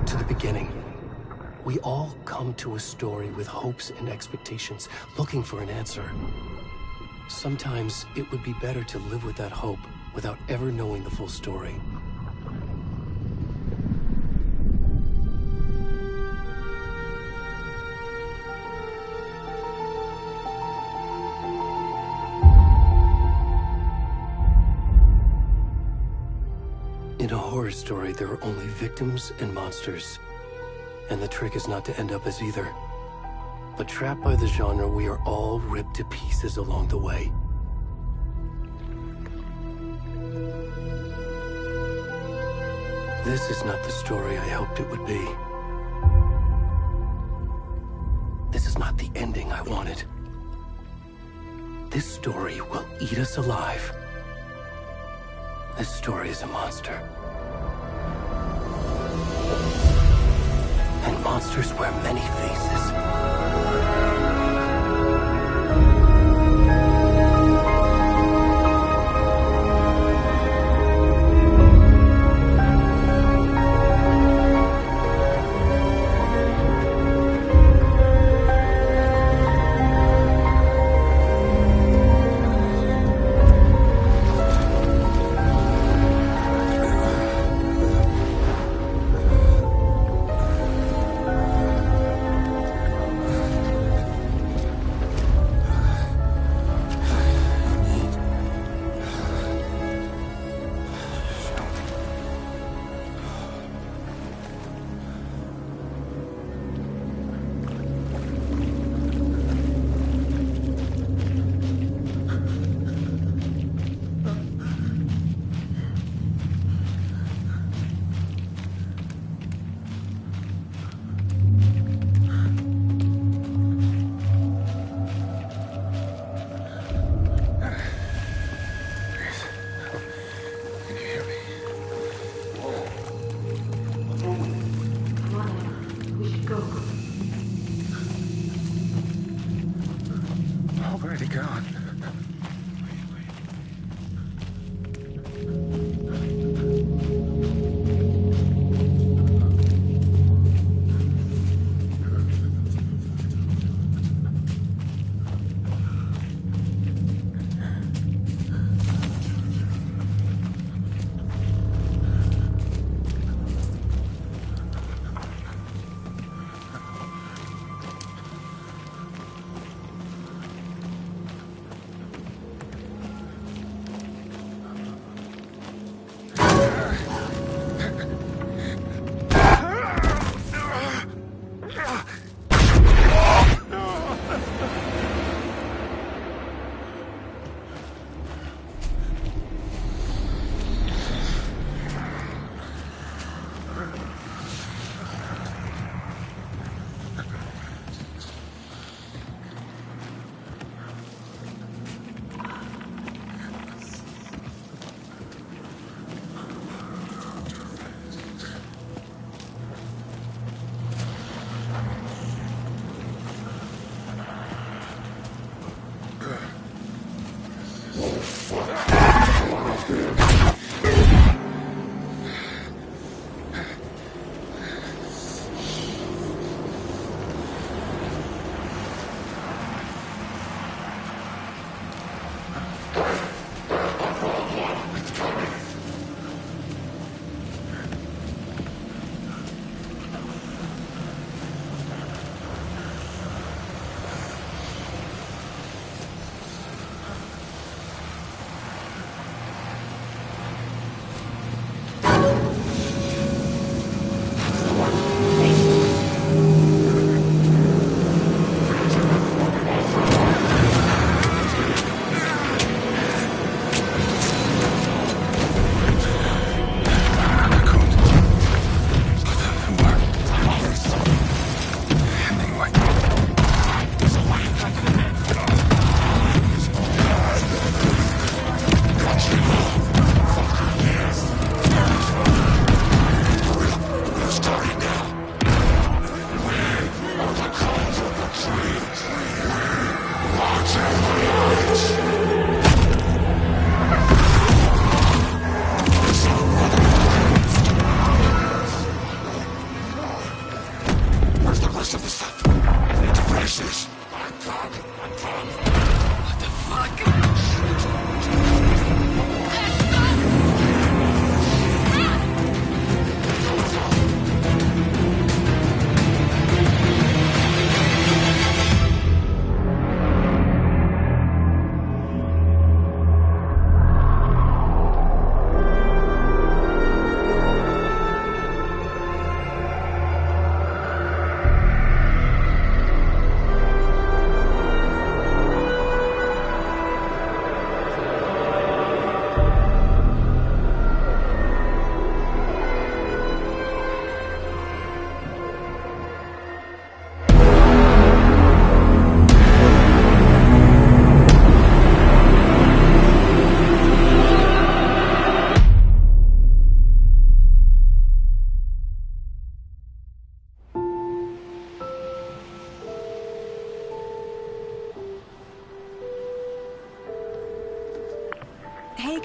back to the beginning. We all come to a story with hopes and expectations, looking for an answer. Sometimes it would be better to live with that hope without ever knowing the full story. In a horror story, there are only victims and monsters. And the trick is not to end up as either. But trapped by the genre, we are all ripped to pieces along the way. This is not the story I hoped it would be. This is not the ending I wanted. This story will eat us alive. This story is a monster. And monsters wear many faces.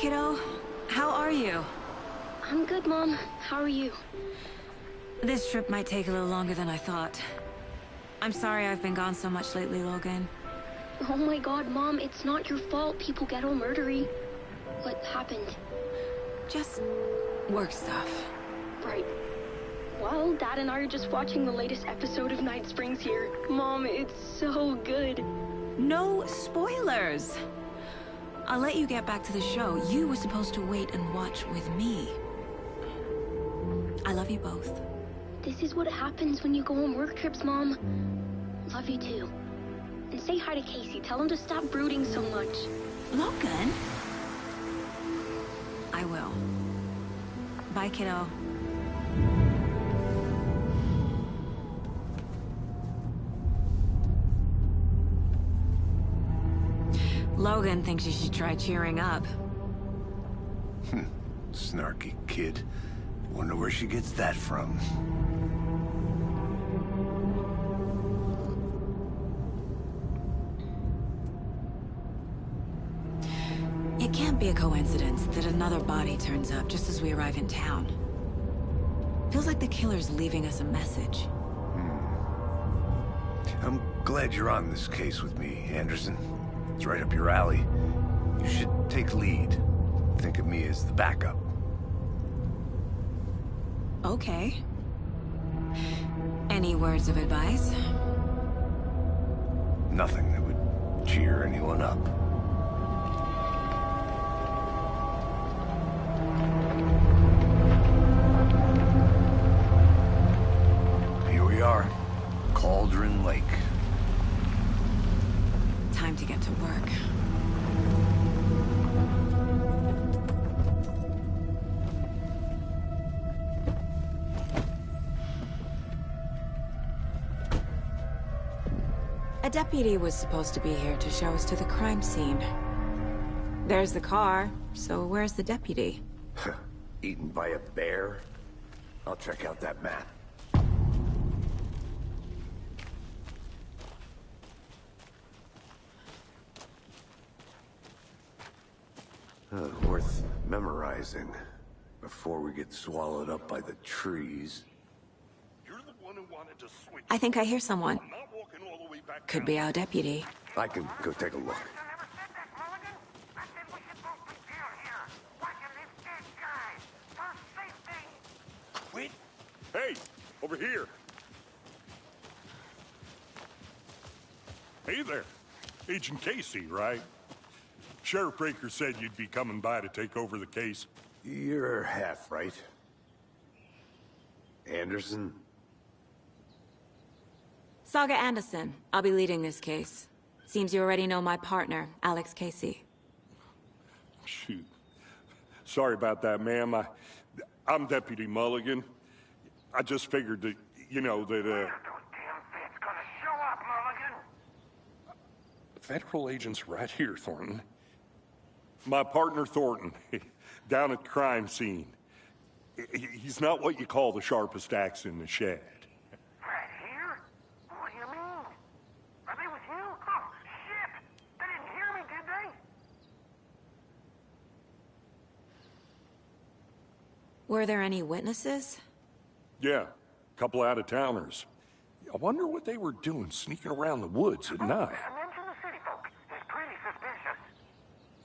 kiddo. How are you? I'm good, Mom. How are you? This trip might take a little longer than I thought. I'm sorry I've been gone so much lately, Logan. Oh my god, Mom, it's not your fault people get all murdery. What happened? Just work stuff. Right. Well, Dad and I are just watching the latest episode of Night Springs here. Mom, it's so good. No spoilers! I'll let you get back to the show. You were supposed to wait and watch with me. I love you both. This is what happens when you go on work trips, Mom. Love you too. And say hi to Casey. Tell him to stop brooding so much. Logan? I will. Bye, kiddo. Logan thinks you should try cheering up. Snarky kid. Wonder where she gets that from. It can't be a coincidence that another body turns up just as we arrive in town. Feels like the killer's leaving us a message. I'm glad you're on this case with me, Anderson. It's right up your alley. You should take lead. Think of me as the backup. Okay. Any words of advice? Nothing that would cheer anyone up. Here we are. Cauldron Lake. Time to get to work. A deputy was supposed to be here to show us to the crime scene. There's the car, so where's the deputy? Eaten by a bear? I'll check out that map. Worth memorizing before we get swallowed up by the trees. You're the one who wanted to switch. I think I hear someone. I'm not walking all the way back Could down. be our deputy. I can go take a look. Wait. Hey, over here. Hey there. Agent Casey, right? Sheriff Breaker said you'd be coming by to take over the case. You're half right. Anderson? Saga Anderson. I'll be leading this case. Seems you already know my partner, Alex Casey. Shoot. Sorry about that, ma'am. I'm Deputy Mulligan. I just figured that, you know, that, Federal agents right here, Thornton. My partner, Thornton, down at the crime scene. He's not what you call the sharpest axe in the shed. Right here? What do you mean? Are they with you? Oh, shit! They didn't hear me, did they? Were there any witnesses? Yeah, a couple out-of-towners. I wonder what they were doing sneaking around the woods at night. Mention the city folk. It's pretty suspicious.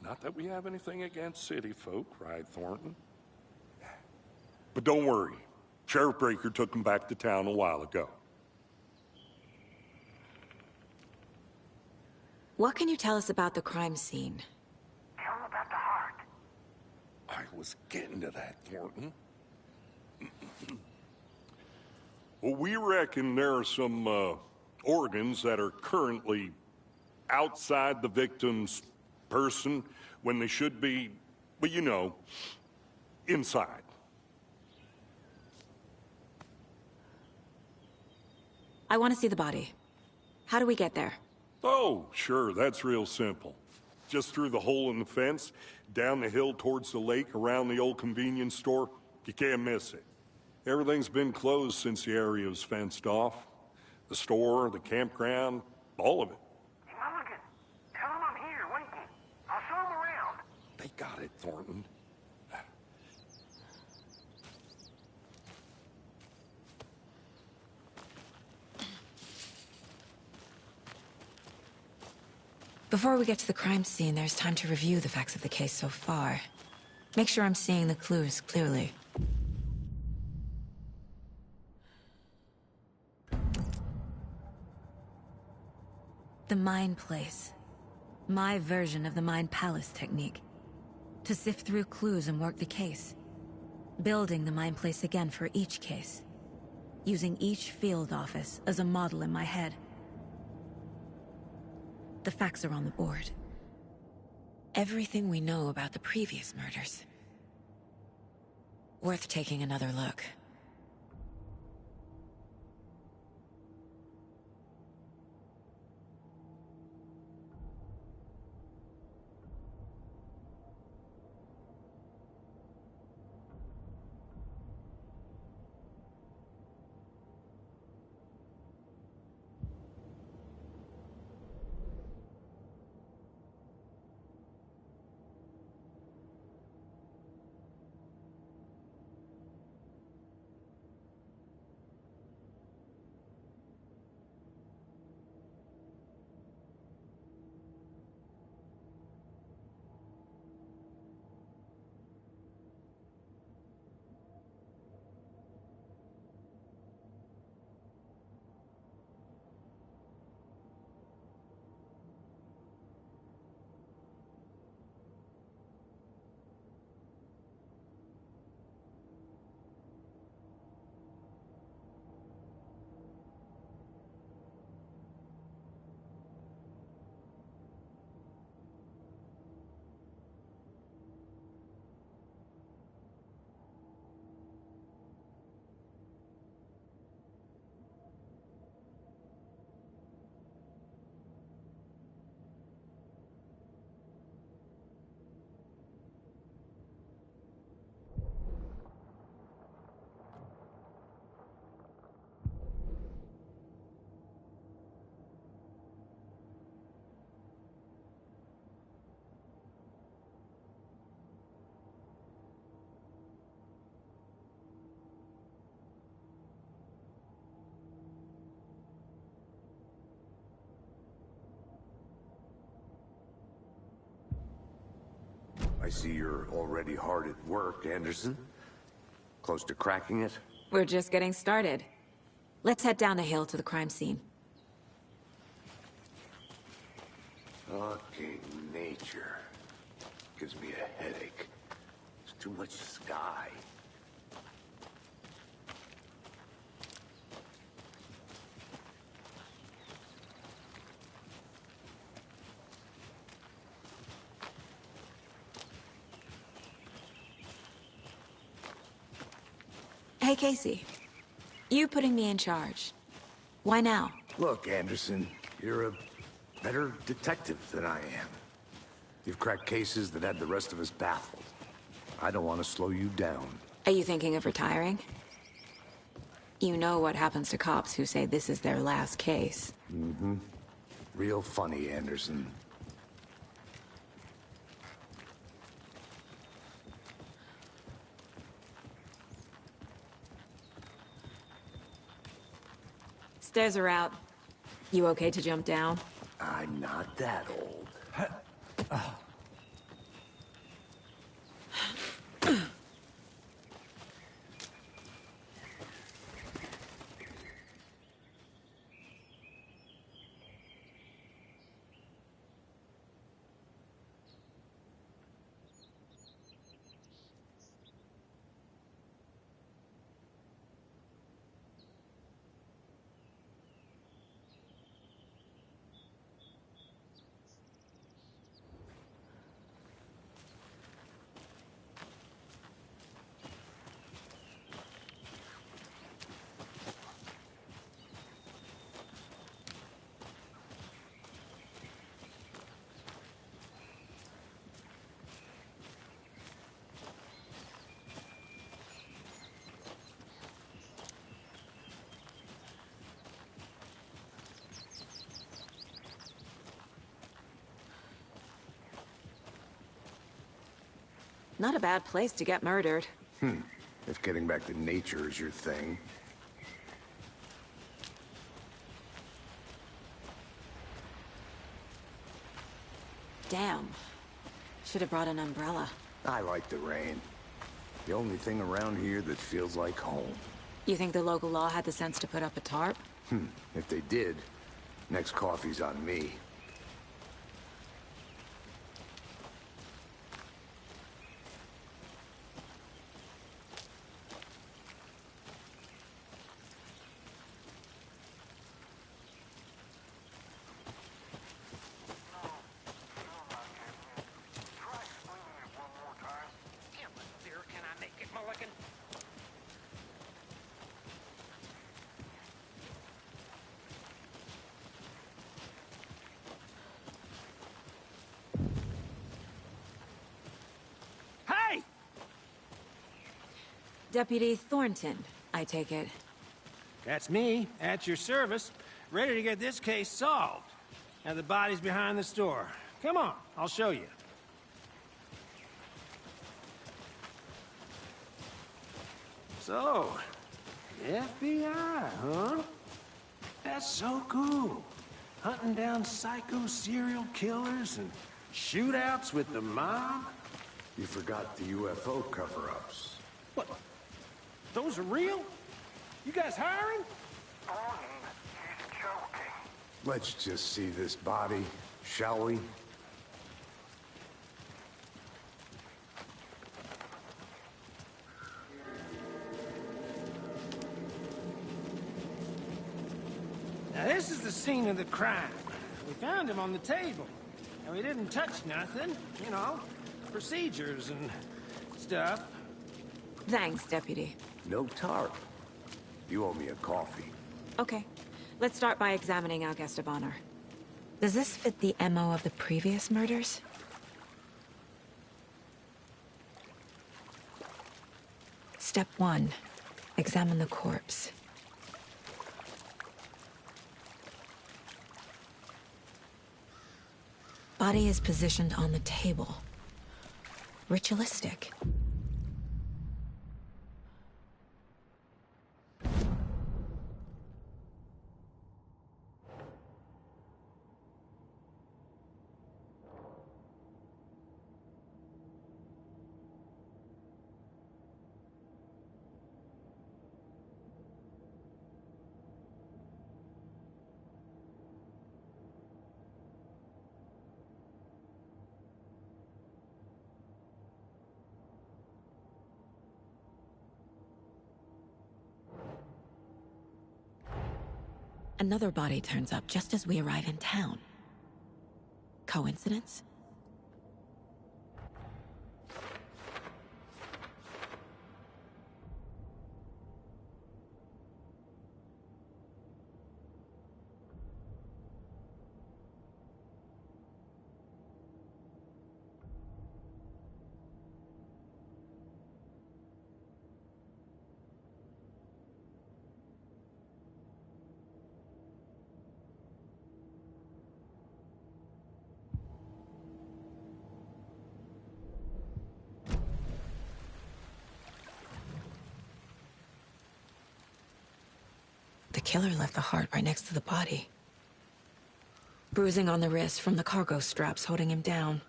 Not that we have anything against city folk, right, Thornton? But don't worry. Sheriff Breaker took them back to town a while ago. What can you tell us about the crime scene? Tell them about the heart. I was getting to that, Thornton. Well, we reckon there are some organs that are currently outside the victim's person when they should be, well, you know, inside. I want to see the body. How do we get there? Oh, sure, that's real simple. Just through the hole in the fence, down the hill towards the lake, around the old convenience store. You can't miss it. Everything's been closed since the area was fenced off. The store, the campground, all of it. Hey, Mulligan, tell them I'm here waiting. I'll show them around. I got it, Thornton. Before we get to the crime scene, there's time to review the facts of the case so far. Make sure I'm seeing the clues clearly. The Mind Place. My version of the Mind Palace technique. To sift through clues and work the case. Building the Mind Place again for each case. Using each field office as a model in my head. The facts are on the board. Everything we know about the previous murders. Worth taking another look. I see you're already hard at work, Anderson. Close to cracking it? We're just getting started. Let's head down the hill to the crime scene. Fucking nature. Gives me a headache. There's too much sky. Hey, Casey. You putting me in charge. Why now? Look, Anderson, you're a better detective than I am. You've cracked cases that had the rest of us baffled. I don't want to slow you down. Are you thinking of retiring? You know what happens to cops who say this is their last case. Mm-hmm. Real funny, Anderson. Stairs are out. You okay to jump down? I'm not that old. Not a bad place to get murdered. If getting back to nature is your thing. Damn. Should have brought an umbrella. I like the rain. The only thing around here that feels like home. You think the local law had the sense to put up a tarp? If they did, next coffee's on me. Try swinging it one more time. How much clearer can I make it, Mulligan? Hey! Deputy Thornton, I take it. That's me, at your service, ready to get this case solved. Now the body's behind the store. Come on, I'll show you. So, FBI, huh? That's so cool. Hunting down psycho serial killers and shootouts with the mob. You forgot the UFO cover-ups. What? Those are real? You guys hiring? Thornton, he's joking. Let's just see this body, shall we? Now this is the scene of the crime. We found him on the table. And we didn't touch nothing, you know, procedures and stuff. Thanks, Deputy. No tarp. You owe me a coffee. Okay. Let's start by examining our guest of honor. Does this fit the MO of the previous murders? Step 1. Examine the corpse. Body is positioned on the table. Ritualistic. Another body turns up just as we arrive in town. Coincidence? The killer left the heart right next to the body. Bruising on the wrist from the cargo straps holding him down.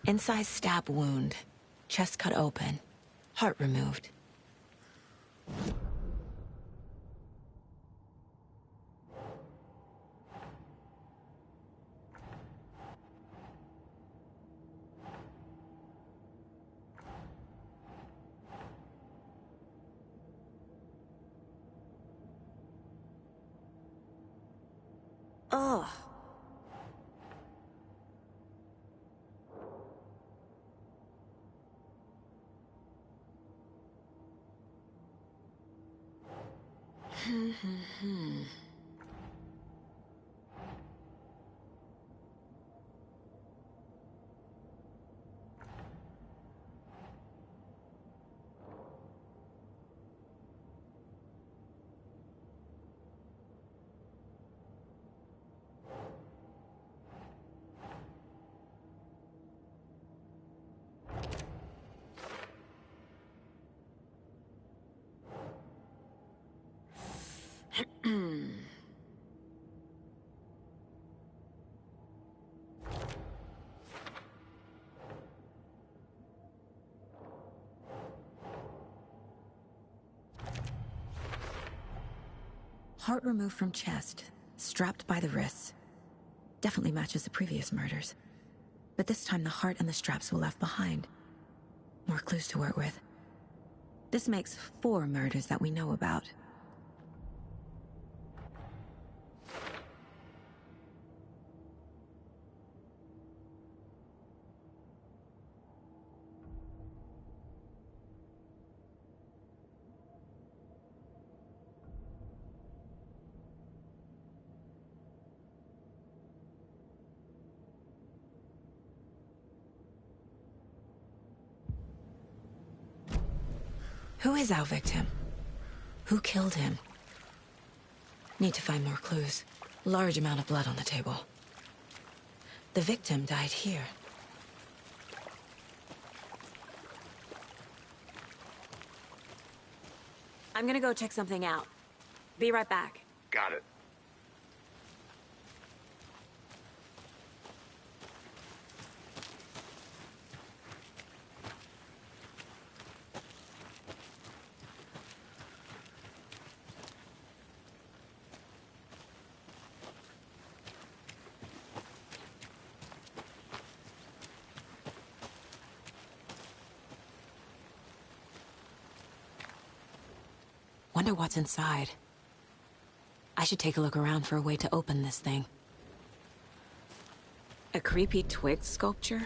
Incised stab wound. Chest cut open. Heart removed. Ugh. Heart removed from chest, strapped by the wrists. Definitely matches the previous murders. But this time the heart and the straps were left behind. More clues to work with. This makes 4 murders that we know about. Who is our victim? Who killed him? Need to find more clues. Large amount of blood on the table. The victim died here. I'm gonna go check something out. Be right back. Got it. Wonder what's inside. I should take a look around for a way to open this thing. A creepy twig sculpture?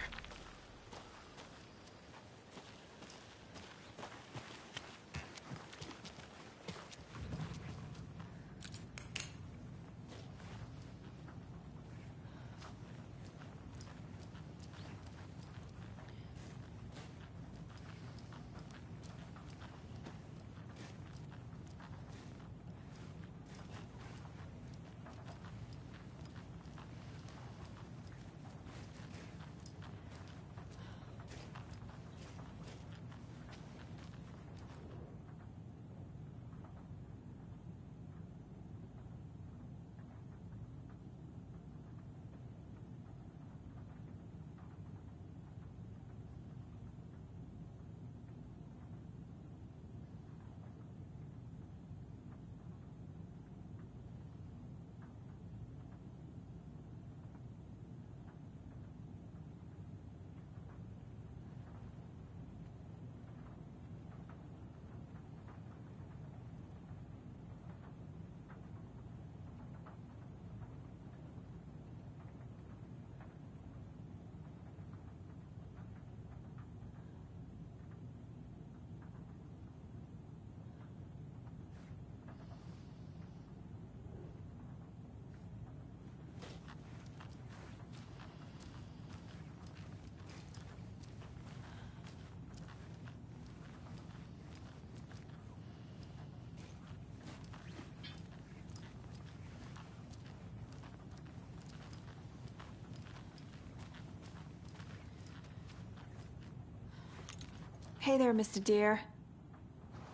Hey there, Mr. Deer.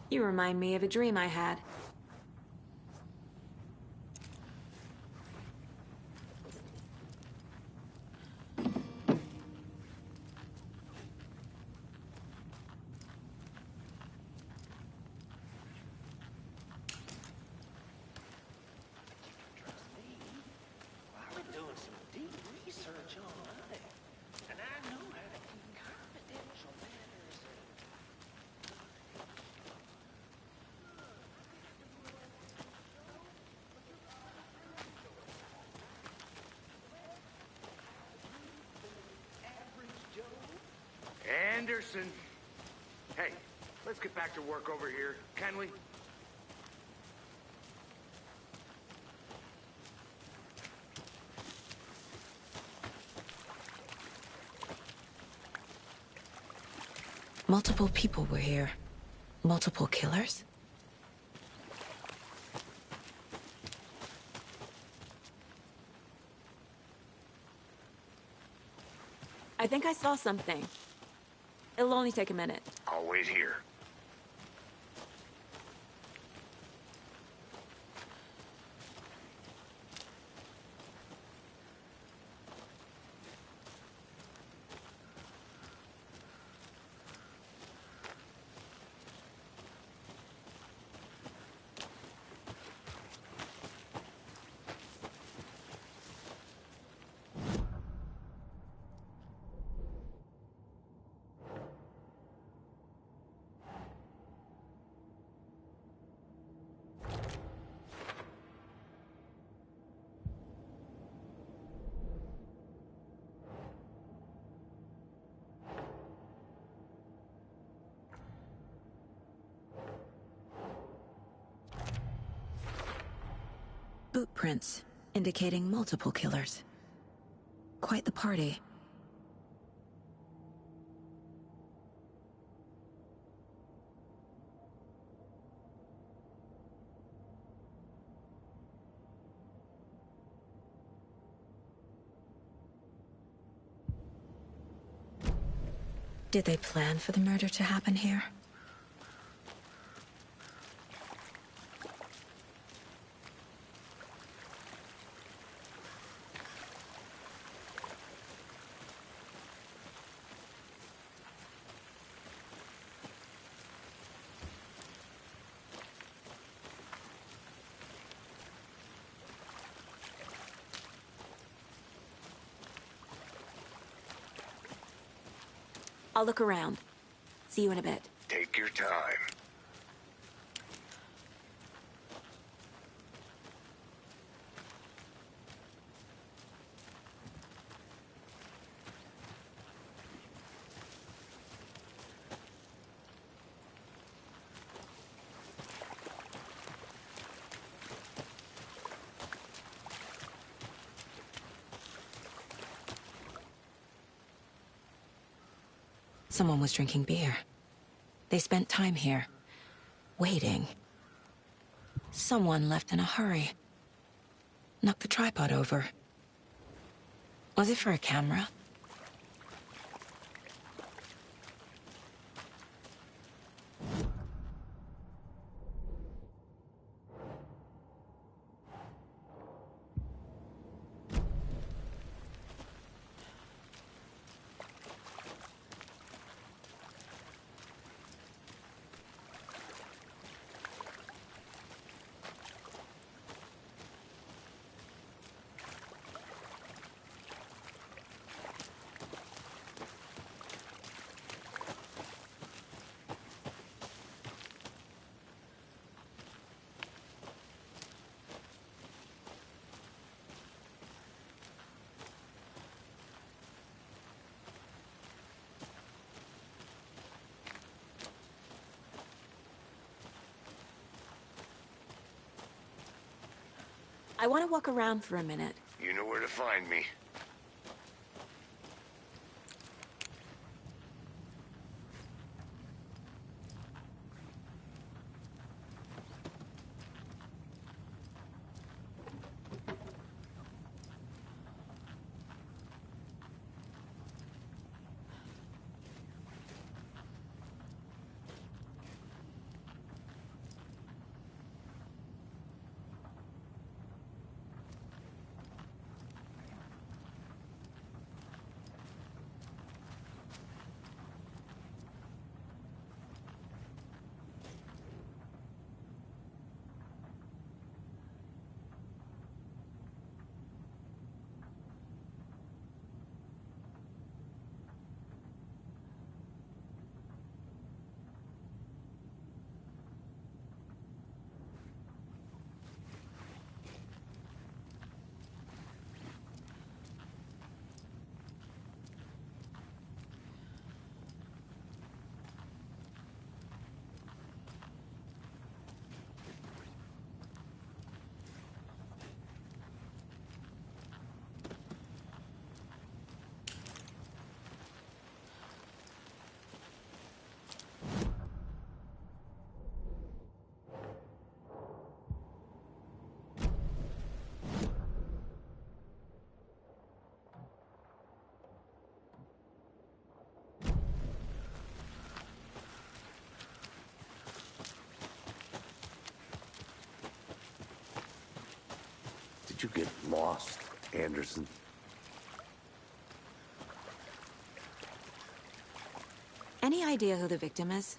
You remind me of a dream I had. Anderson. Hey, let's get back to work over here, can we? Multiple people were here. Multiple killers? I think I saw something. It'll only take a minute. I'll wait here. Boot prints, indicating multiple killers. Quite the party. Did they plan for the murder to happen here? I'll look around. See you in a bit. Take your time. Someone was drinking beer. They spent time here, waiting. Someone left in a hurry. Knocked the tripod over. Was it for a camera? I want to walk around for a minute. You know where to find me. Did you get lost, Anderson? Any idea who the victim is?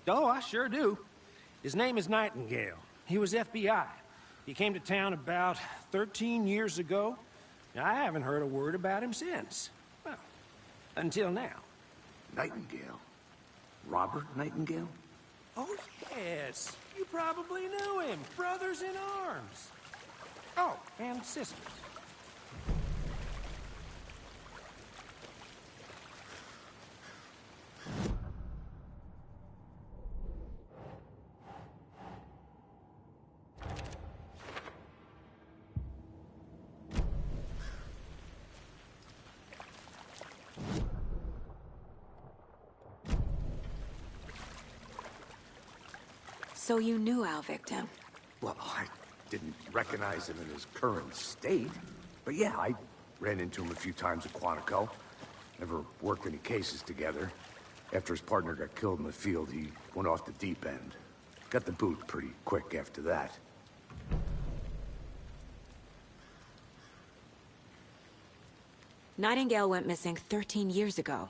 Oh, I sure do. His name is Nightingale. He was FBI. He came to town about 13 years ago. I haven't heard a word about him since. Well, until now. Nightingale? Robert Nightingale? Oh, yes. You probably knew him. Brothers in arms. Oh, and sisters. So you knew our victim? Well, I didn't recognize him in his current state. But yeah, I ran into him a few times at Quantico. Never worked any cases together. After his partner got killed in the field, he went off the deep end. Got the boot pretty quick after that. Nightingale went missing 13 years ago.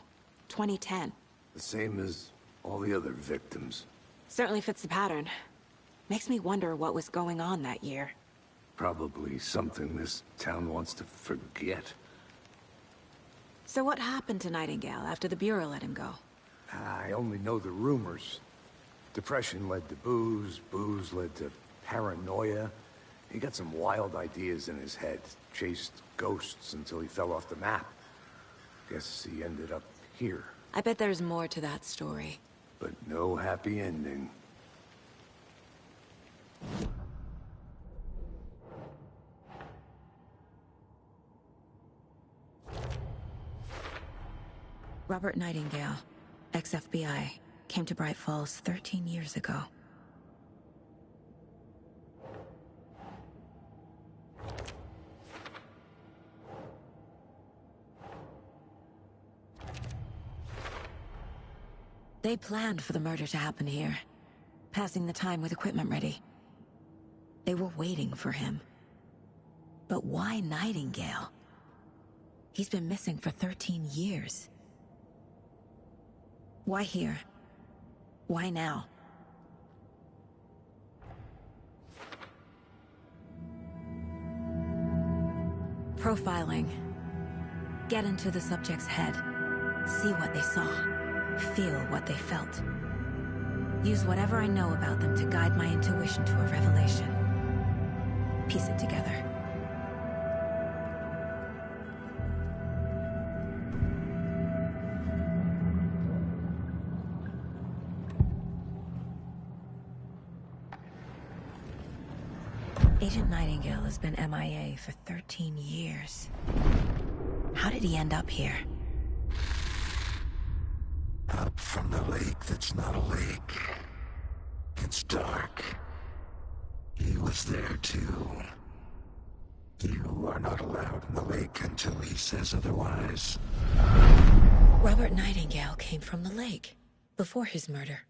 2010. The same as all the other victims. Certainly fits the pattern. Makes me wonder what was going on that year. Probably something this town wants to forget. So what happened to Nightingale after the Bureau let him go? I only know the rumors. Depression led to booze, booze led to paranoia. He got some wild ideas in his head, chased ghosts until he fell off the map. Guess he ended up here. I bet there's more to that story. But no happy ending. Robert Nightingale, ex-FBI, came to Bright Falls 13 years ago. They planned for the murder to happen here, passing the time with equipment ready. They were waiting for him. But why Nightingale? He's been missing for 13 years. Why here? Why now? Profiling. Get into the subject's head. See what they saw. Feel what they felt. Use whatever I know about them to guide my intuition to a revelation. Piece it together. Agent Nightingale has been MIA for 13 years. How did he end up here? Up from the lake that's not a lake. It's dark. He was there too. You are not allowed in the lake until he says otherwise. Robert Nightingale came from the lake, before his murder.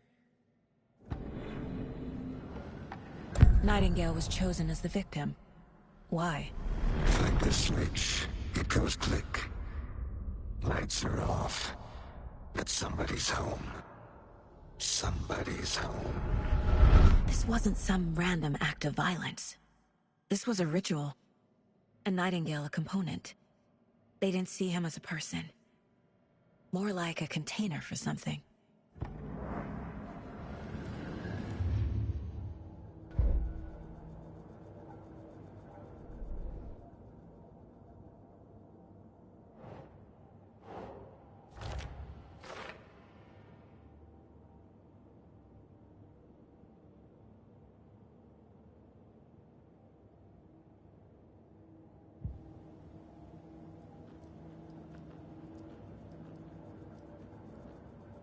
Nightingale was chosen as the victim. Why? Flick the switch, it goes click. Lights are off. But somebody's home. Somebody's home. This wasn't some random act of violence. This was a ritual. And Nightingale a component. They didn't see him as a person. More like a container for something.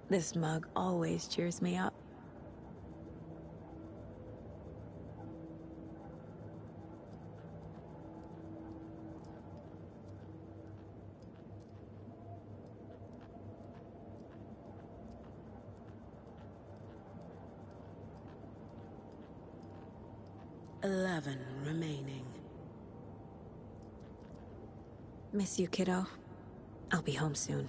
This mug always cheers me up. "11 remaining. Miss you, kiddo. I'll be home soon.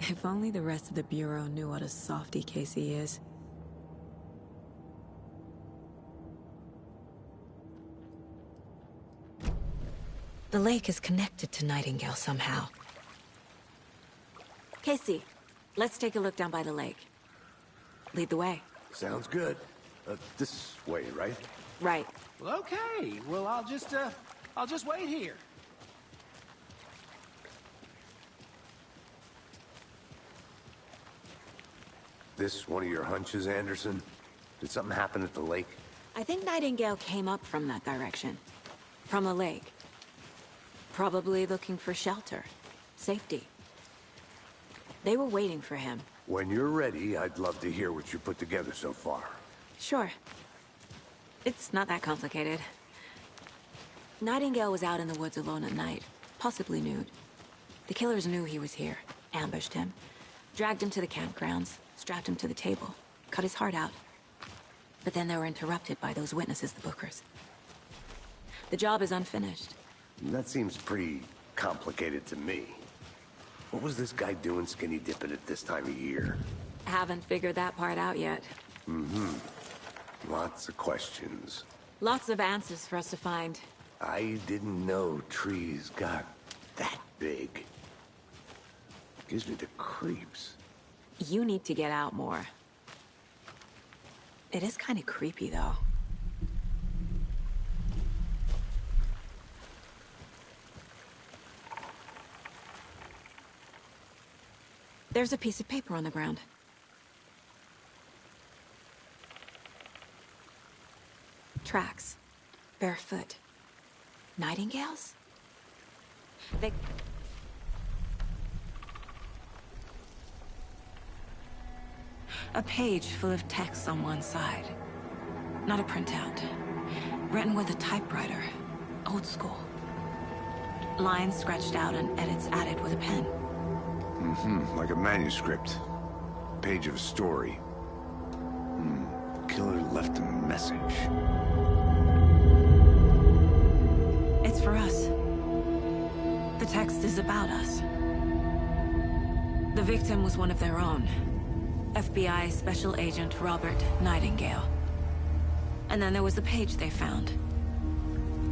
If only the rest of the Bureau knew what a softy Casey is. The lake is connected to Nightingale somehow. Casey, let's take a look down by the lake. Lead the way. Sounds good. This way, right? Right. Well, okay. Well, I'll just wait here. This one of your hunches, Anderson? Did something happen at the lake? I think Nightingale came up from that direction. From the lake. Probably looking for shelter. Safety. They were waiting for him, When you're ready, I'd love to hear what you put together so far. Sure. It's not that complicated. Nightingale was out in the woods alone at night, possibly nude. The killers knew he was here, ambushed him, dragged him to the campgrounds, strapped him to the table, cut his heart out. But then they were interrupted by those witnesses, the Bookers. The job is unfinished. That seems pretty complicated to me. What was this guy doing skinny dipping at this time of year? Haven't figured that part out yet. Lots of questions. Lots of answers for us to find. I didn't know trees got that big. Gives me the creeps. You need to get out more. It is kind of creepy, though. There's a piece of paper on the ground. Tracks. Barefoot. Nightingales? A page full of text on one side. Not a printout. Written with a typewriter. Old school. Lines scratched out and edits added with a pen. Like a manuscript. Page of a story. Killer left a message. It's for us. The text is about us. The victim was one of their own. FBI Special Agent Robert Nightingale. And then there was the page they found.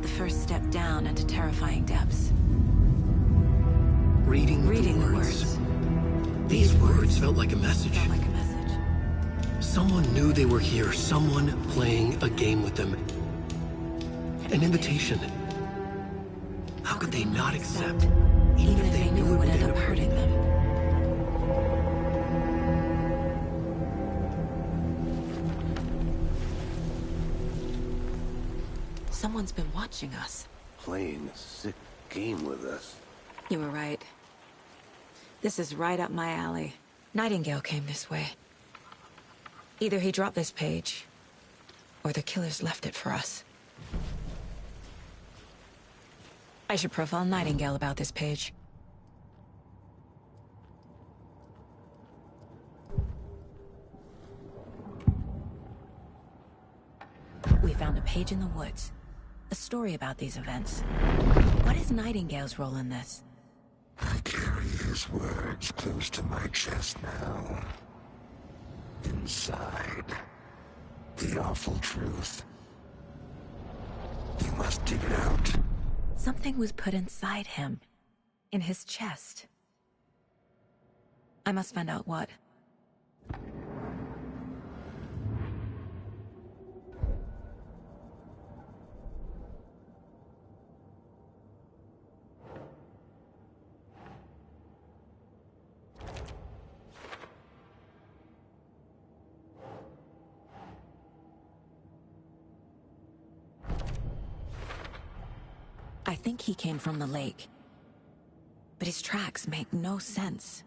The first step down into terrifying depths. Reading the words. These words felt like a message. Someone knew they were here. Someone playing a game with them. An invitation. How could they not accept, even if they knew it would end up hurting them? Someone's been watching us. Playing a sick game with us. You were right. This is right up my alley. Nightingale came this way. Either he dropped this page, or the killers left it for us. I should profile Nightingale about this page. We found a page in the woods. A story about these events. What is Nightingale's role in this? I carry his words close to my chest now. Inside, the awful truth. You must dig it out. Something was put inside him. In his chest. I must find out what. I think he came from the lake. But his tracks make no sense.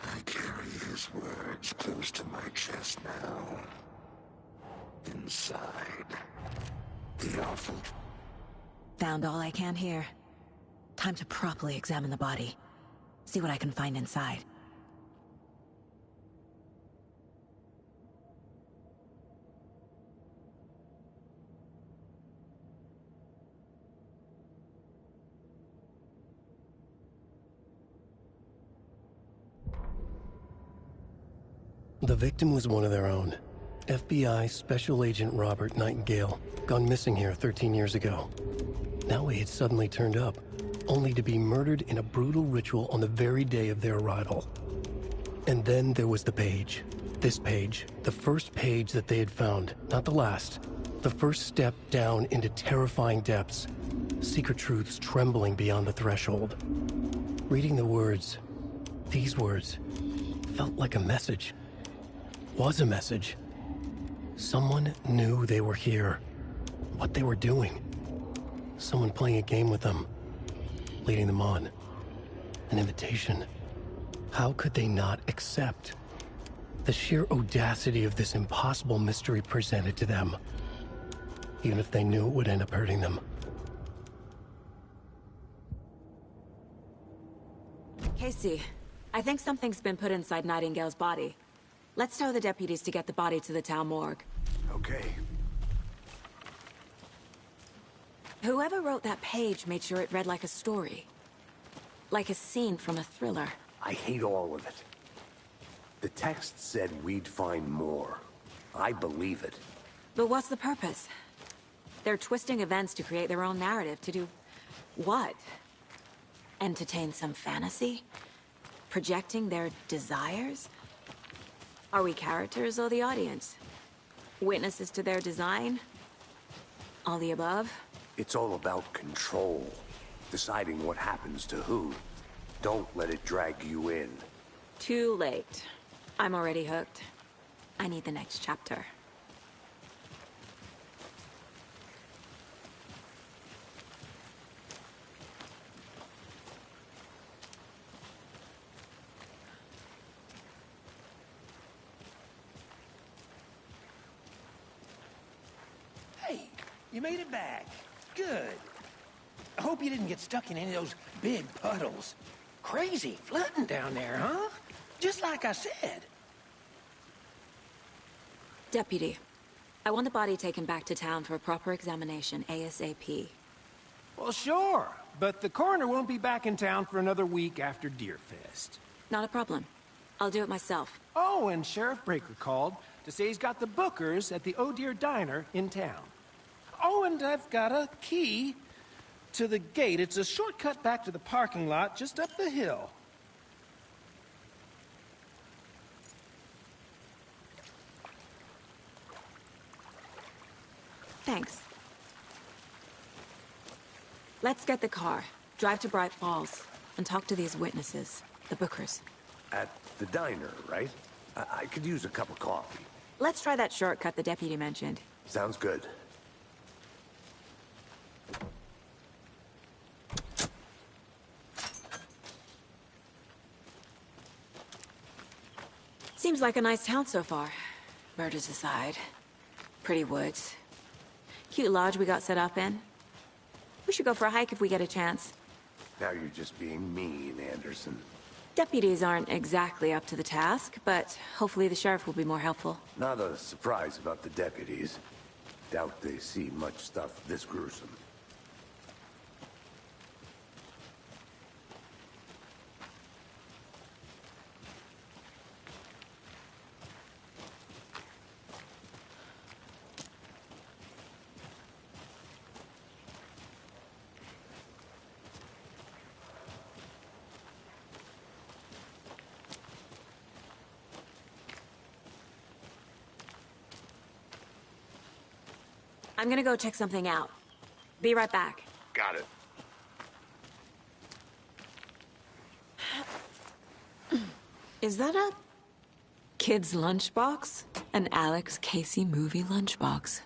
I carry his words close to my chest now. Inside, the awful... Found all I can here. Time to properly examine the body. See what I can find inside. The victim was one of their own. FBI Special Agent Robert Nightingale, gone missing here 13 years ago. Now he had suddenly turned up, only to be murdered in a brutal ritual on the very day of their arrival. And then there was the page. This page, the first page that they had found, not the last. The first step down into terrifying depths. secret truths trembling beyond the threshold. Reading the words, these words, felt like a message. Was a message. Someone knew they were here. What they were doing. Someone playing a game with them. Leading them on. An invitation. How could they not accept? The sheer audacity of this impossible mystery presented to them. Even if they knew it would end up hurting them. Casey, I think something's been put inside Nightingale's body. Let's tell the deputies to get the body to the town morgue. Okay. Whoever wrote that page made sure it read like a story. Like a scene from a thriller. I hate all of it. The text said we'd find more. I believe it. But what's the purpose? They're twisting events to create their own narrative. To do what? Entertain some fantasy? Projecting their desires? Are we characters or the audience? Witnesses to their design? All the above? It's all about control. Deciding what happens to who. Don't let it drag you in. Too late. I'm already hooked. I need the next chapter. Hey, you made it back. Good. I hope you didn't get stuck in any of those big puddles. Crazy flooding down there, huh? Just like I said. Deputy, I want the body taken back to town for a proper examination, ASAP. Well, sure. But the coroner won't be back in town for another week after Deerfest. Not a problem. I'll do it myself. Oh, and Sheriff Breaker called to say he's got the bookers at the Oh Dear Diner in town. Oh, and I've got a key to the gate. It's a shortcut back to the parking lot just up the hill. Thanks. Let's get the car, drive to Bright Falls, and talk to these witnesses, the bookers. At the diner, right? I could use a cup of coffee. Let's try that shortcut the deputy mentioned. Sounds good. Seems like a nice town so far. Murders aside. Pretty woods. Cute lodge we got set up in. We should go for a hike if we get a chance. Now you're just being mean, Anderson. Deputies aren't exactly up to the task, but hopefully the sheriff will be more helpful. Not a surprise about the deputies. Doubt they see much stuff this gruesome. I'm gonna go check something out. Be right back. Got it. Is that a kid's lunchbox? An Alex Casey movie lunchbox.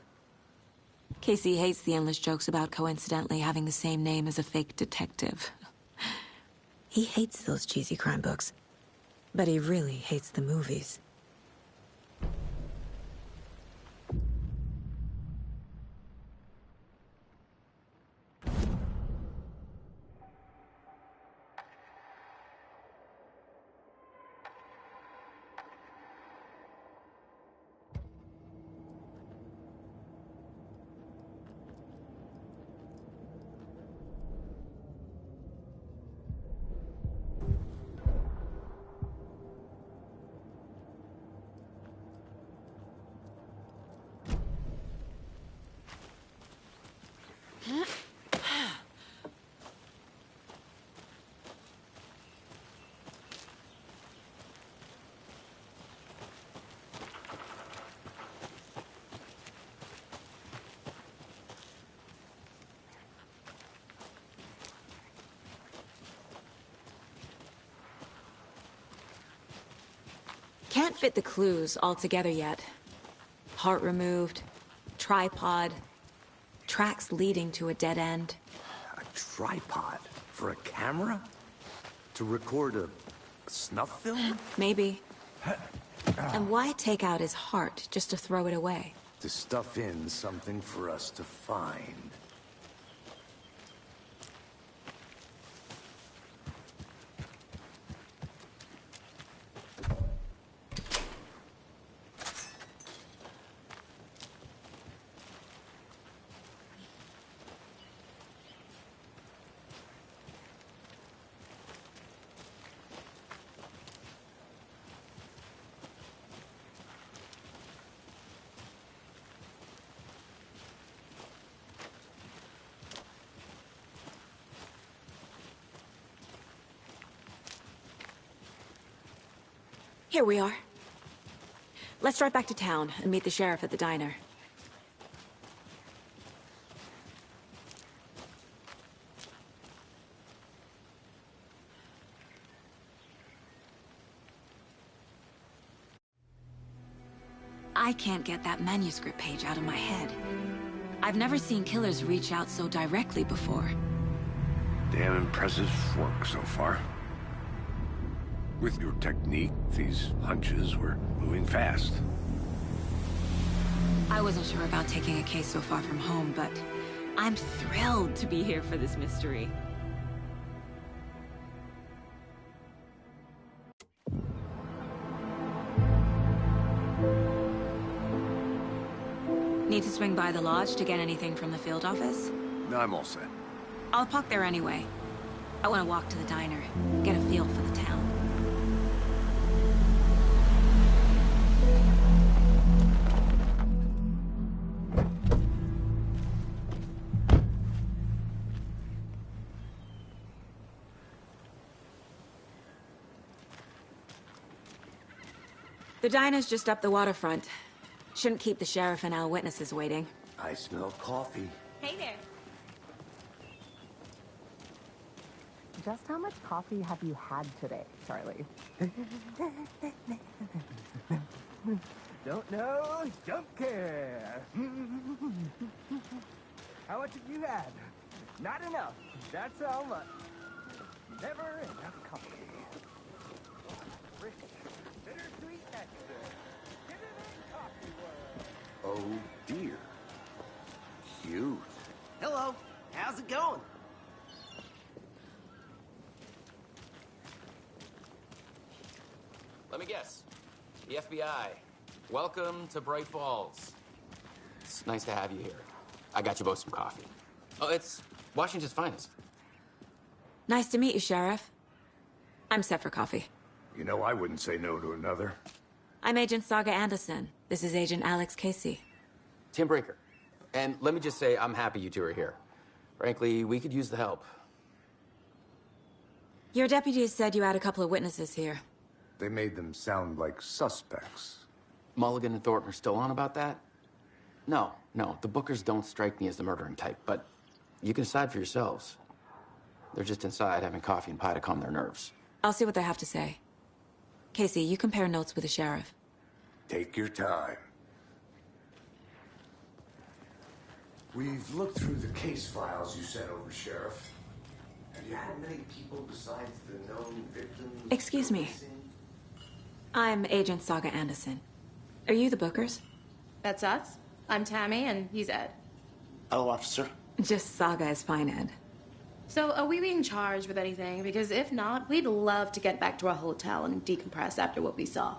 Casey hates the endless jokes about coincidentally having the same name as a fake detective. He hates those cheesy crime books, but he really hates the movies. can't fit the clues all together yet. Heart removed, tripod, tracks leading to a dead end. A tripod? For a camera? To record a snuff film? Maybe. And why take out his heart just to throw it away? To stuff in something for us to find. Here we are. Let's drive back to town and meet the sheriff at the diner. I can't get that manuscript page out of my head. I've never seen killers reach out so directly before. Damn impressive work so far. With your technique, these hunches were moving fast. I wasn't sure about taking a case so far from home, but I'm thrilled to be here for this mystery. Need to swing by the lodge to get anything from the field office? No, I'm all set. I'll park there anyway. I want to walk to the diner, get a feel for the town. The diner's just up the waterfront. Shouldn't keep the sheriff and our witnesses waiting. I smell coffee. Hey there. Just how much coffee have you had today, Charlie? Don't know, don't care. How much have you had? Not enough. That's how much. Never enough coffee. Rich, bittersweet nectar. Get it in coffee world. Oh dear. Cute. Hello. How's it going? Let me guess. The FBI. Welcome to Bright Falls. It's nice to have you here. I got you both some coffee. Oh, it's Washington's finest. Nice to meet you, Sheriff. I'm set for coffee. You know, I wouldn't say no to another. I'm Agent Saga Anderson. This is Agent Alex Casey. Tim Brinker. And let me just say, I'm happy you two are here. Frankly, we could use the help. Your deputies said you had a couple of witnesses here. They made them sound like suspects. Mulligan and Thornton are still on about that? No, the Bookers don't strike me as the murdering type, but you can decide for yourselves. They're just inside having coffee and pie to calm their nerves. I'll see what they have to say. Casey, you compare notes with the sheriff. Take your time. We've looked through the case files you sent over, Sheriff. Have you had many people besides the known victims? Excuse me. I'm Agent Saga Anderson. Are you the Bookers? That's us. I'm Tammy, and he's Ed. Hello, officer. Just Saga is fine, Ed. So, are we being charged with anything? Because if not, we'd love to get back to our hotel and decompress after what we saw.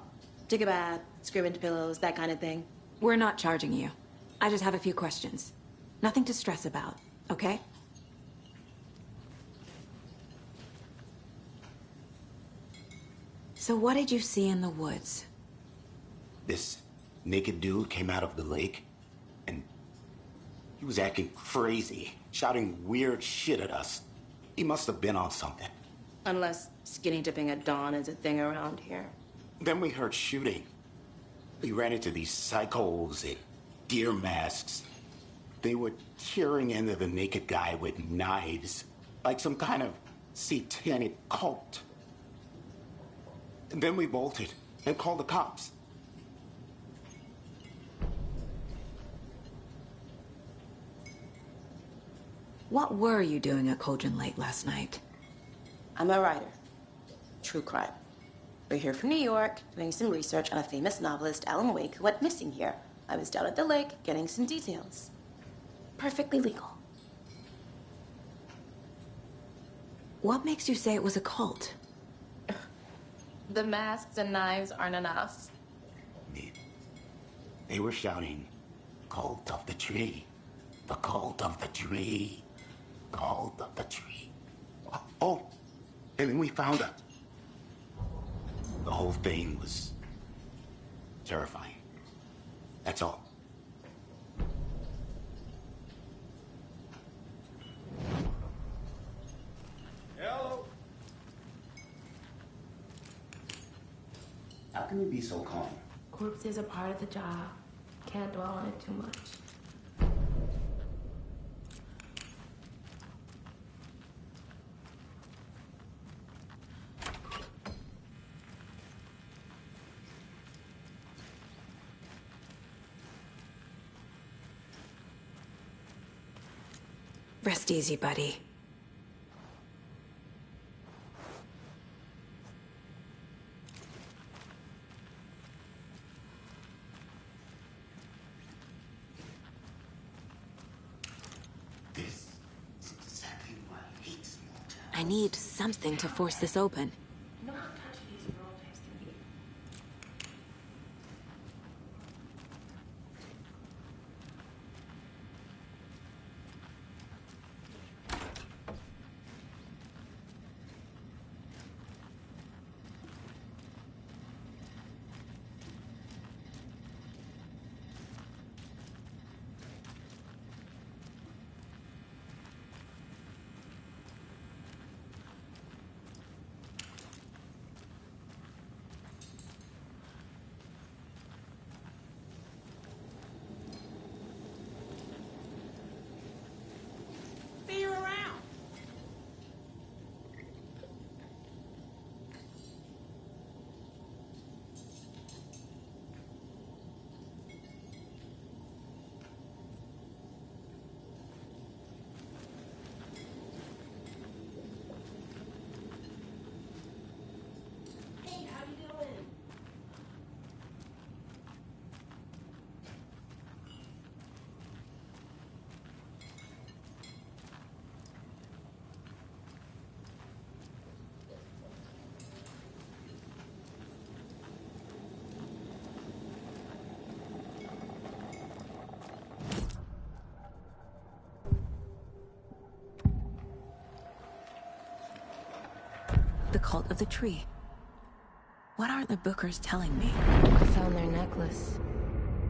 Take a bath, scream into pillows, that kind of thing. We're not charging you. I just have a few questions. Nothing to stress about, okay? So what did you see in the woods? This naked dude came out of the lake, and he was acting crazy, shouting weird shit at us. He must have been on something. Unless skinny dipping at dawn is a thing around here. Then we heard shooting. We ran into these psychos in deer masks. They were tearing into the naked guy with knives, like some kind of satanic cult. And then we bolted. and call the cops. What were you doing at Cauldron Lake last night? I'm a writer. True crime. We're here from New York, doing some research on a famous novelist, Alan Wake, who went missing here. I was down at the lake, getting some details. Perfectly legal. What makes you say it was a cult? The masks and knives aren't enough. They were shouting, "Cult of the tree, the cult of the tree, cult of the tree." Oh, and then we found her. The whole thing was terrifying. That's all. Hello. How can you be so calm? Corpses are part of the job. Can't dwell on it too much. Rest easy, buddy. I need something to force this open. See you around. Hey, how you doing? The cult of the tree. What are the Bookers telling me? I found their necklace.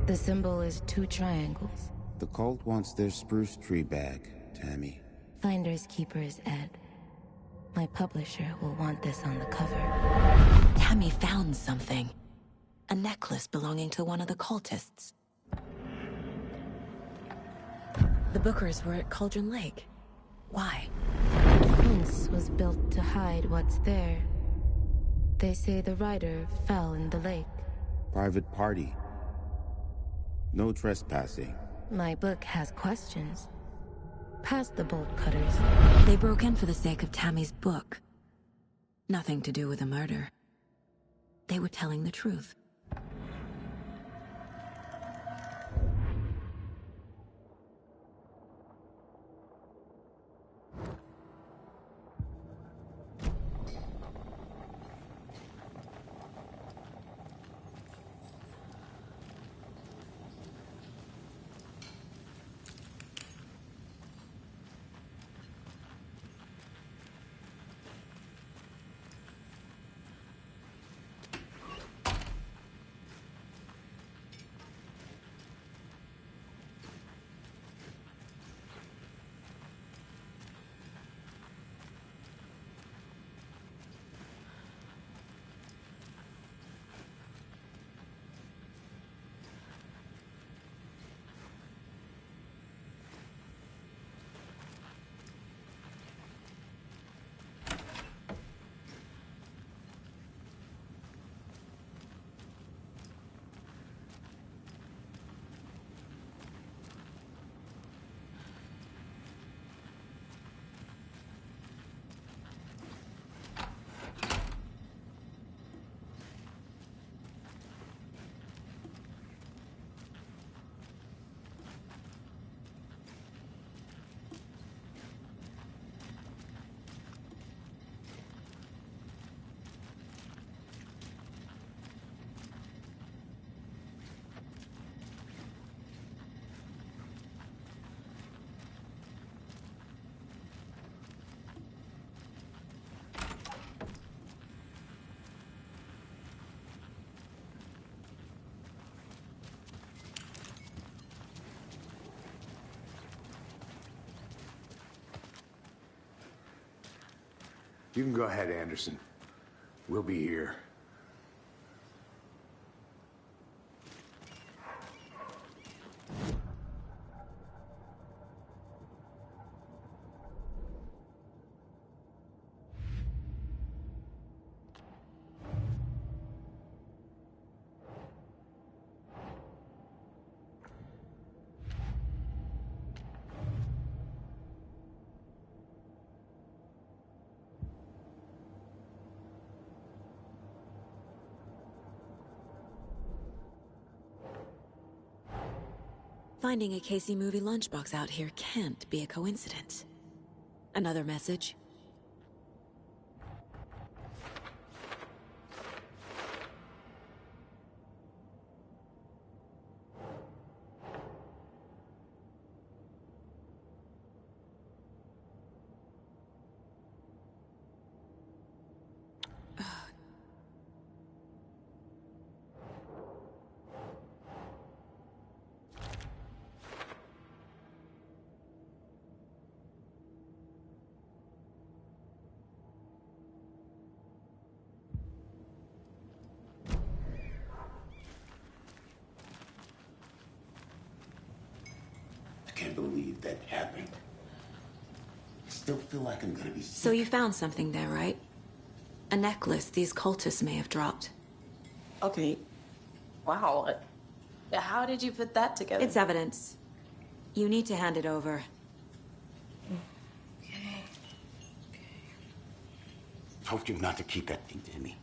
The symbol is 2 triangles. The cult wants their spruce tree back, Tammy. Finders keepers, Ed. My publisher will want this on the cover. Tammy found something. A necklace belonging to one of the cultists. The Bookers were at Cauldron Lake. Why? Once was built to hide what's there. They say the rider fell in the lake. Private party. No trespassing. My book has questions. Past the bolt cutters. They broke in for the sake of Tammy's book. Nothing to do with a murder. They were telling the truth. You can go ahead, Anderson. We'll be here. Finding a Casey movie lunchbox out here can't be a coincidence. Another message? I can't believe that happened. I still feel like I'm gonna be sick. So you found something there, right? A necklace these cultists may have dropped. Okay. Wow. How did you put that together? It's evidence. You need to hand it over. Okay. Told you not to keep that thing to me.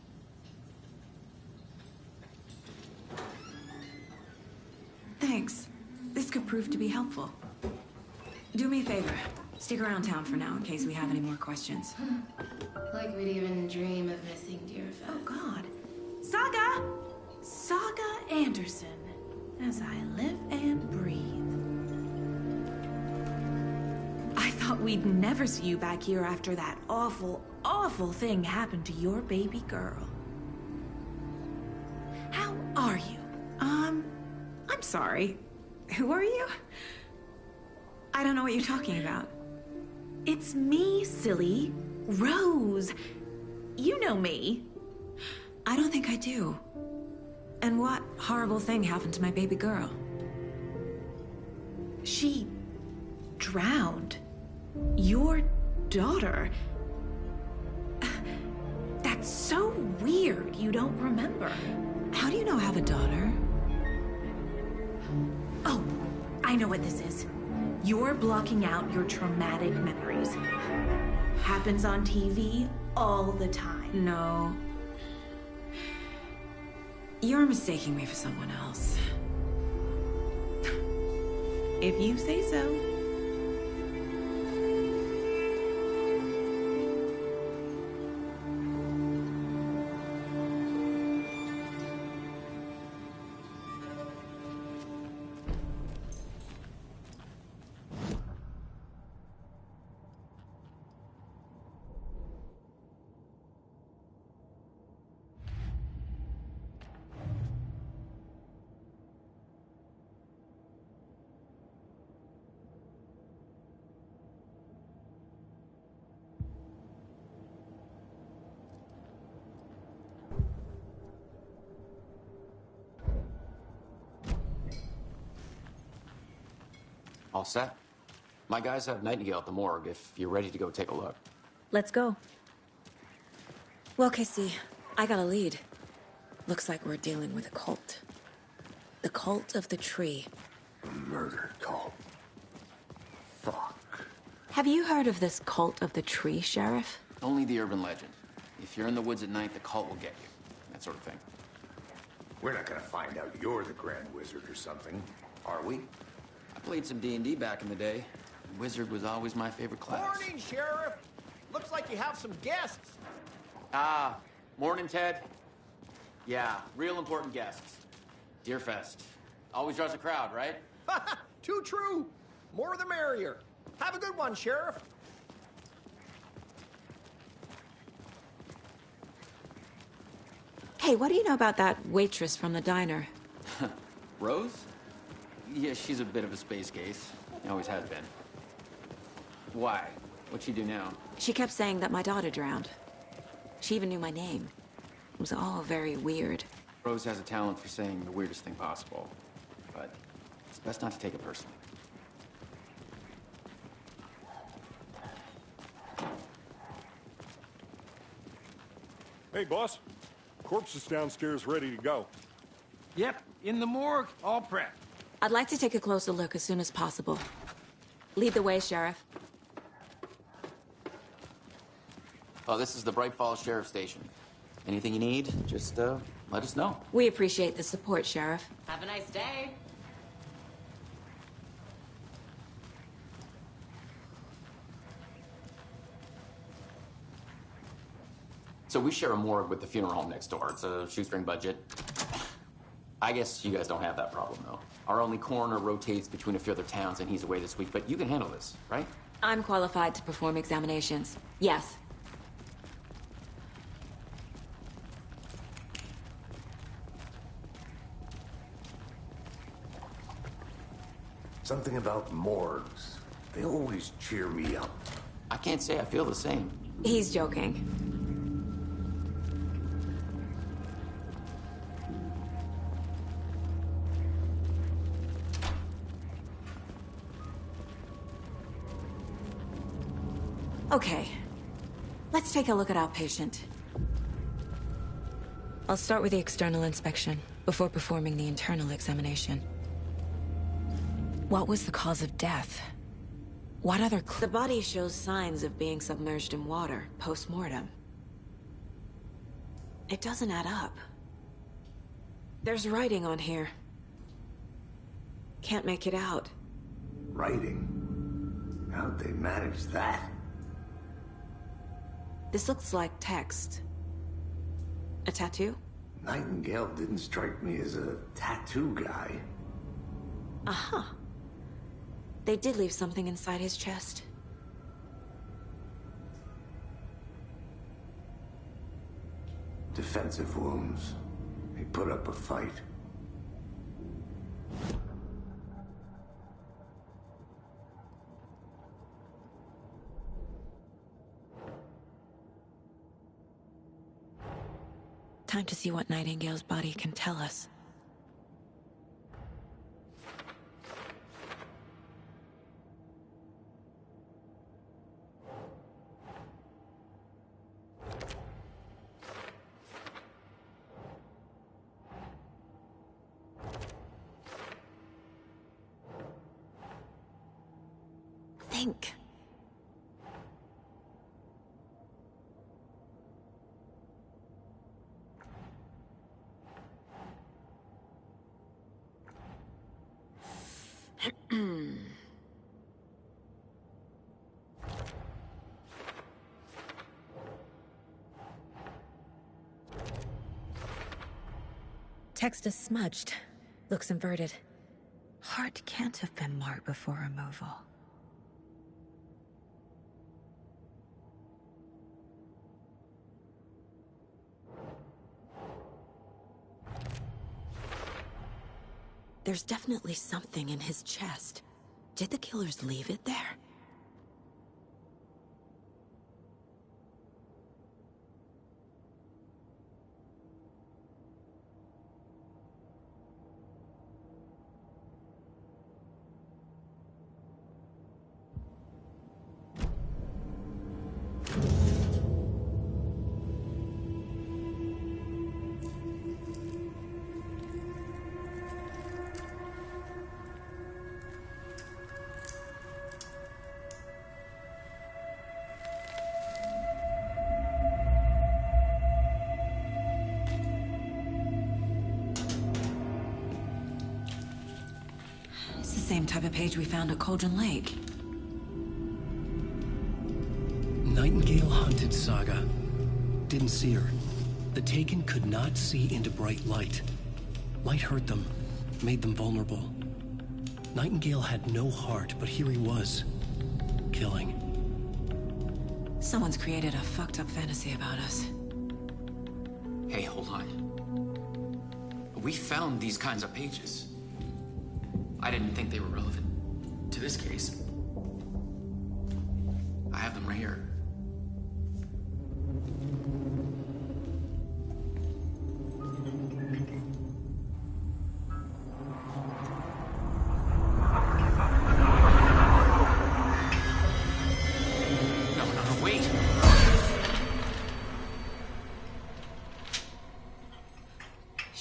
Thanks. This could prove to be helpful. Do me a favor. Stick around town for now in case we have any more questions. Like we'd even dream of missing dear Fez. Oh, God. Saga! Saga Anderson. As I live and breathe. I thought we'd never see you back here after that awful, awful thing happened to your baby girl. How are you? I'm sorry. Who are you? I don't know what you're talking about. It's me, silly. Rose. You know me. I don't think I do. And what horrible thing happened to my baby girl? She drowned. Your daughter. That's so weird you don't remember. How do you know I have a daughter? Oh, I know what this is. You're blocking out your traumatic memories. Happens on TV all the time. No. You're mistaking me for someone else. If you say so. All set? My guys have Nightingale at the morgue if you're ready to go take a look. Let's go. Well, Casey, I got a lead. Looks like we're dealing with a cult. The cult of the tree. A murder cult. Fuck. Have you heard of this cult of the tree, Sheriff? Only the urban legend. If you're in the woods at night, the cult will get you. That sort of thing. We're not gonna find out you're the Grand Wizard or something, are we? I played some D&D back in the day. Wizard was always my favorite class. Morning, Sheriff. Looks like you have some guests. Ah, morning, Ted. Yeah, real important guests. Deerfest. Always draws a crowd, right? Too true. More the merrier. Have a good one, Sheriff. Hey, what do you know about that waitress from the diner? Rose? Yeah, she's a bit of a space case. Always has been. Why? What'd she do now? She kept saying that my daughter drowned. She even knew my name. It was all very weird. Rose has a talent for saying the weirdest thing possible, but it's best not to take it personally. Hey, boss. Corpse is downstairs ready to go. Yep, in the morgue, all prepped. I'd like to take a closer look as soon as possible. Lead the way, Sheriff. Oh, this is the Bright Falls Sheriff Station. Anything you need, just let us know. We appreciate the support, Sheriff. Have a nice day. So we share a morgue with the funeral home next door. It's a shoestring budget. I guess you guys don't have that problem, though. Our only coroner rotates between a few other towns, and he's away this week, but you can handle this, right? I'm qualified to perform examinations. Yes. Something about morgues. They always cheer me up. I can't say I feel the same. He's joking. Okay. Let's take a look at our patient. I'll start with the external inspection before performing the internal examination. What was the cause of death? What other The body shows signs of being submerged in water post-mortem. It doesn't add up. There's writing on here. Can't make it out. Writing? How'd they manage that? This looks like text. A tattoo? Nightingale didn't strike me as a tattoo guy. Uh-huh. They did leave something inside his chest. Defensive wounds. He put up a fight. Time to see what Nightingale's body can tell us. Think. Text is smudged. Looks inverted. Heart can't have been marked before removal. There's definitely something in his chest. Did the killers leave it there? Same type of page we found at Cauldron Lake. Nightingale hunted Saga. Didn't see her. The Taken could not see into bright light. Light hurt them, made them vulnerable. Nightingale had no heart, but here he was, killing. Someone's created a fucked up fantasy about us. Hey, hold on. We found these kinds of pages. I didn't think they were relevant to this case. I have them right here.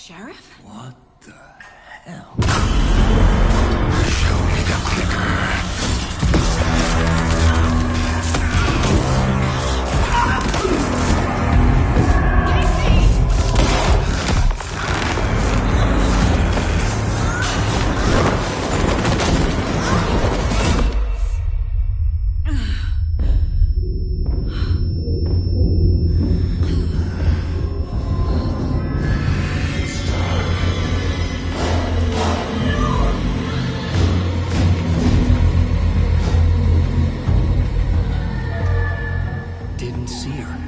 Sheriff? What the hell? Show me the clicker. Didn't see her.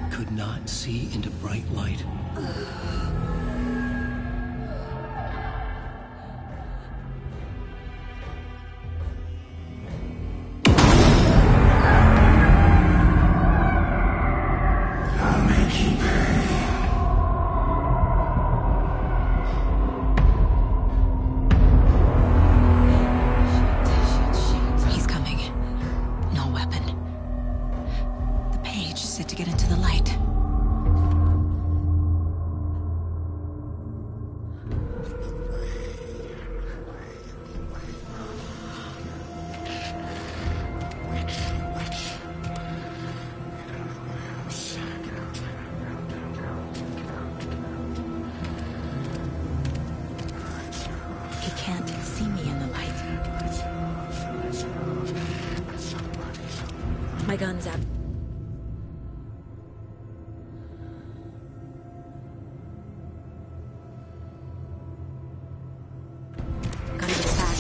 Could not see into bright light. I'll make you pay. He's coming. No weapon. The page set to get into the light. He can't see me in the light. My gun's out. Gotta get it back.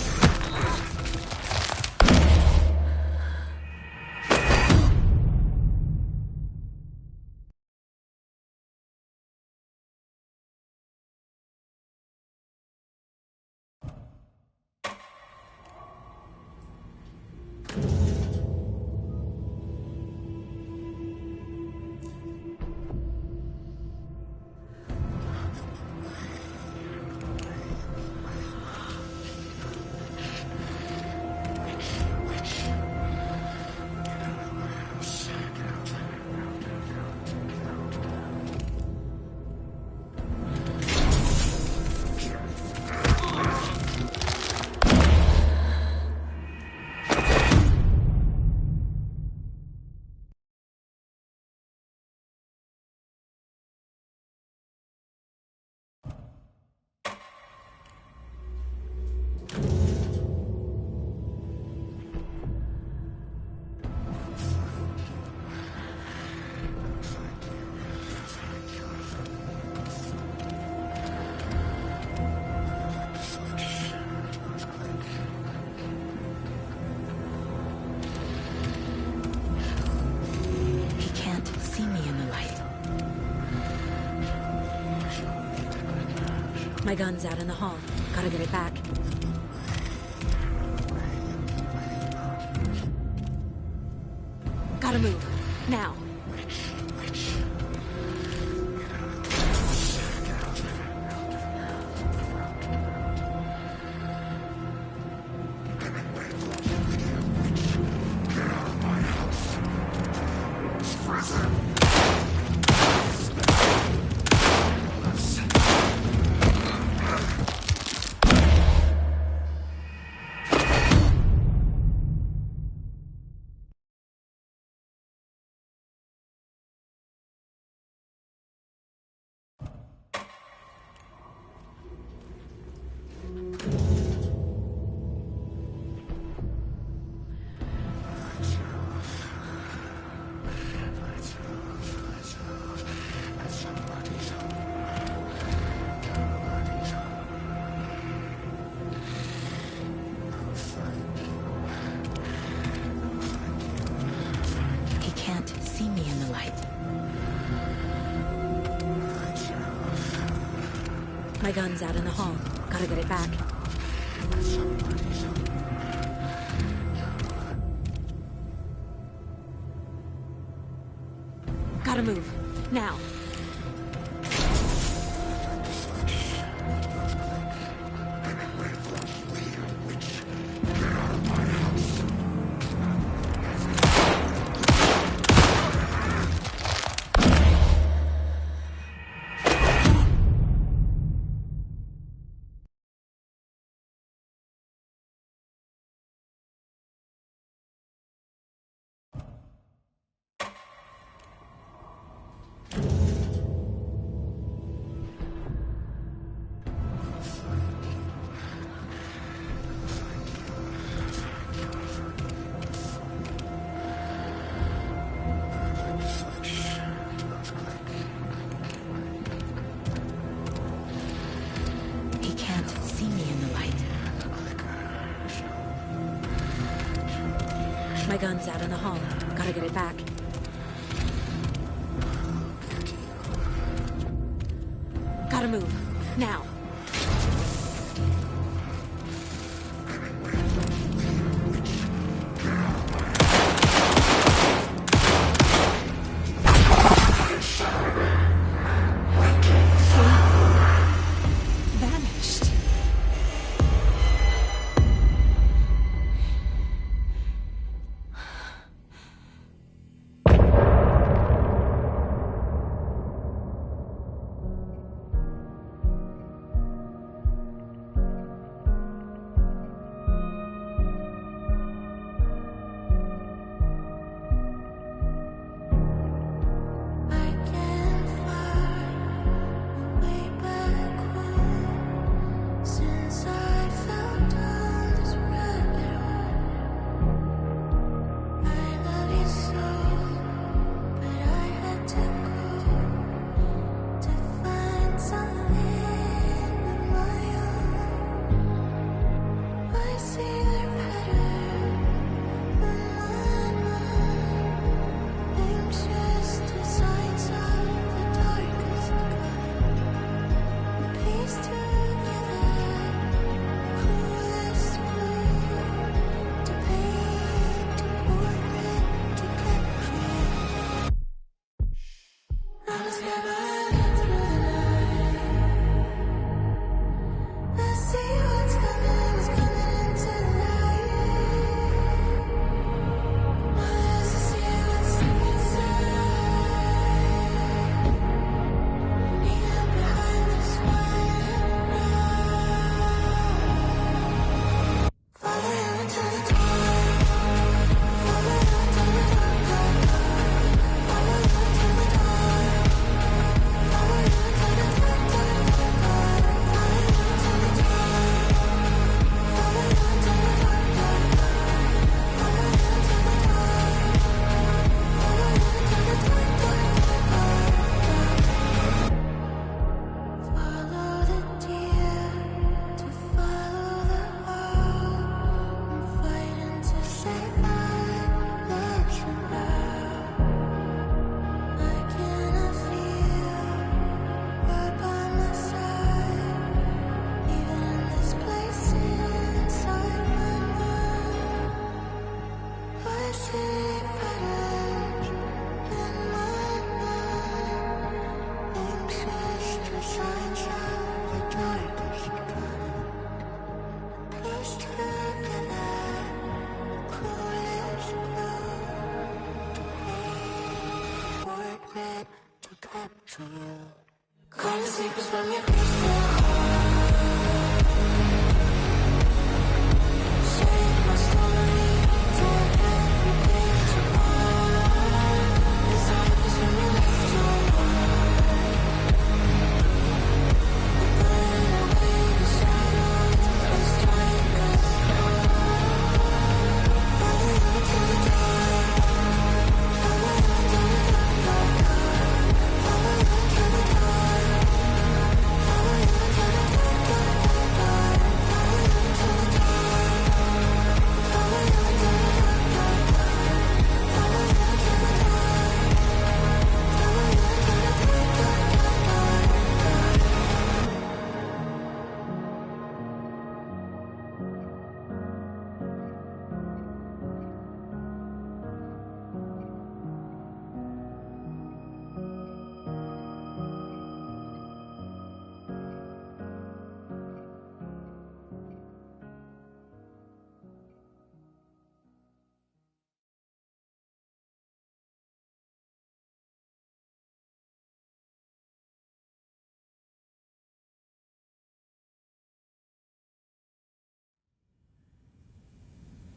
He can't see me in the light. My gun's out in the hall. Gotta get it back. Gotta move. Now. He can't see me in the light. My gun's out in the hall. Gotta get it back. Gotta move. Now. gun's out in the hall. Gotta get it back. Gotta move. Now. Vanished.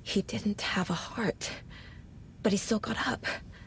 He didn't have a heart, but he still got up.